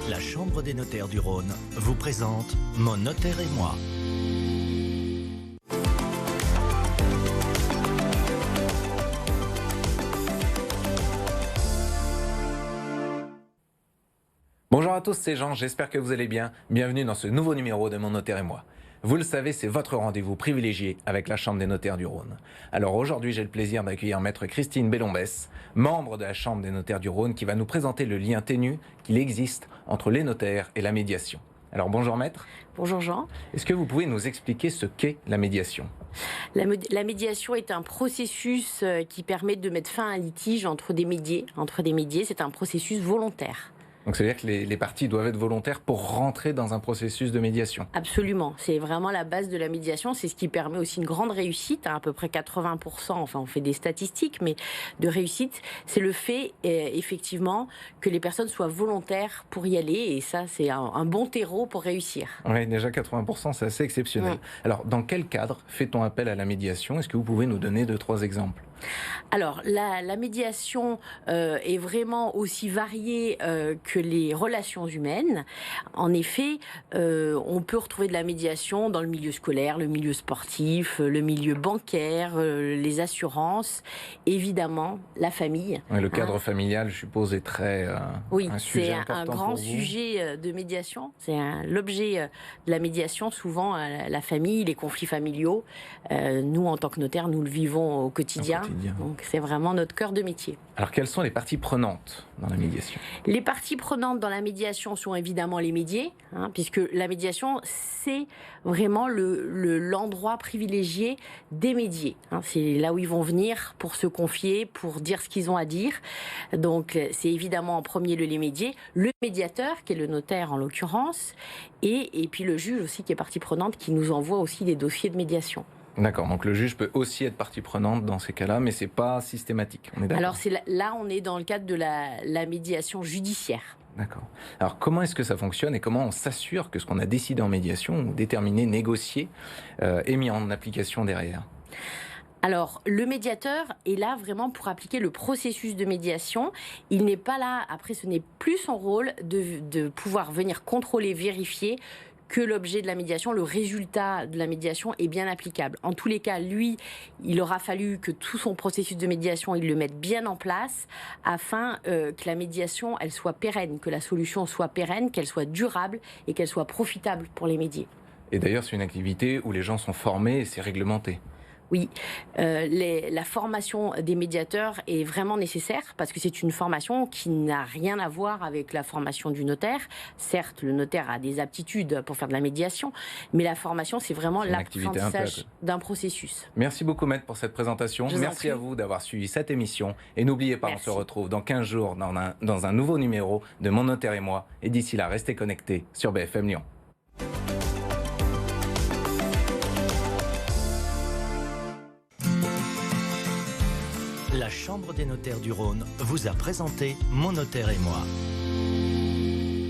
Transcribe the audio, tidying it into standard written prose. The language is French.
La Chambre des notaires du Rhône vous présente Mon notaire et moi. Bonjour à tous, c'est Jean, j'espère que vous allez bien. Bienvenue dans ce nouveau numéro de Mon notaire et moi. Vous le savez, c'est votre rendez-vous privilégié avec la Chambre des notaires du Rhône. Alors aujourd'hui, j'ai le plaisir d'accueillir Maître Christine Bellombès, membre de la Chambre des notaires du Rhône, qui va nous présenter le lien ténu qu'il existe entre les notaires et la médiation. Alors bonjour Maître. Bonjour Jean. Est-ce que vous pouvez nous expliquer ce qu'est la médiation ? La médiation est un processus qui permet de mettre fin à un litige entre des médiés. C'est un processus volontaire. Donc c'est-à-dire que les parties doivent être volontaires pour rentrer dans un processus de médiation. Absolument, c'est vraiment la base de la médiation, c'est ce qui permet aussi une grande réussite, à peu près 80%, enfin on fait des statistiques, mais de réussite, c'est le fait effectivement que les personnes soient volontaires pour y aller, et ça c'est un bon terreau pour réussir. Oui, déjà 80%, c'est assez exceptionnel. Oui. Alors dans quel cadre fait-on appel à la médiation ? Est-ce que vous pouvez nous donner 2-3 exemples ? Alors, la médiation est vraiment aussi variée que les relations humaines. En effet, on peut retrouver de la médiation dans le milieu scolaire, le milieu sportif, le milieu bancaire, les assurances, évidemment, la famille. Oui, le cadre familial, je suppose, est très oui, un sujet important pour vous. C'est un grand sujet de médiation. C'est l'objet de la médiation, souvent, la famille, les conflits familiaux. Nous, en tant que notaires, nous le vivons au quotidien. Donc c'est vraiment notre cœur de métier. Alors quelles sont les parties prenantes dans la médiation ? Les parties prenantes dans la médiation sont évidemment les médiés, puisque la médiation c'est vraiment l'endroit privilégié des médiés. C'est là où ils vont venir pour se confier, pour dire ce qu'ils ont à dire. Donc c'est évidemment en premier lieu les médiés, le médiateur qui est le notaire en l'occurrence, et puis le juge aussi qui est partie prenante qui nous envoie aussi des dossiers de médiation. D'accord, donc le juge peut aussi être partie prenante dans ces cas-là, mais c'est pas systématique. On est d'accord ? Alors là, on est dans le cadre de la médiation judiciaire. D'accord. Alors comment est-ce que ça fonctionne et comment on s'assure que ce qu'on a décidé en médiation, ou déterminé, négocié, est mis en application derrière ? Alors, le médiateur est là vraiment pour appliquer le processus de médiation. Il n'est pas là, après ce n'est plus son rôle de pouvoir venir contrôler, vérifier que l'objet de la médiation, le résultat de la médiation est bien applicable. En tous les cas, lui, il aura fallu que tout son processus de médiation, il le mette bien en place afin que la médiation, elle soit pérenne, que la solution soit pérenne, qu'elle soit durable et qu'elle soit profitable pour les médiés. Et d'ailleurs, c'est une activité où les gens sont formés et c'est réglementé. Oui, la formation des médiateurs est vraiment nécessaire parce que c'est une formation qui n'a rien à voir avec la formation du notaire. Certes, le notaire a des aptitudes pour faire de la médiation, mais la formation, c'est vraiment l'apprentissage d'un processus. Merci beaucoup, Maître, pour cette présentation. Merci à vous d'avoir suivi cette émission. Et n'oubliez pas, on se retrouve dans 15 jours dans un nouveau numéro de Mon notaire et moi. Et d'ici là, restez connectés sur BFM Lyon. La Chambre des notaires du Rhône vous a présenté Mon notaire et moi.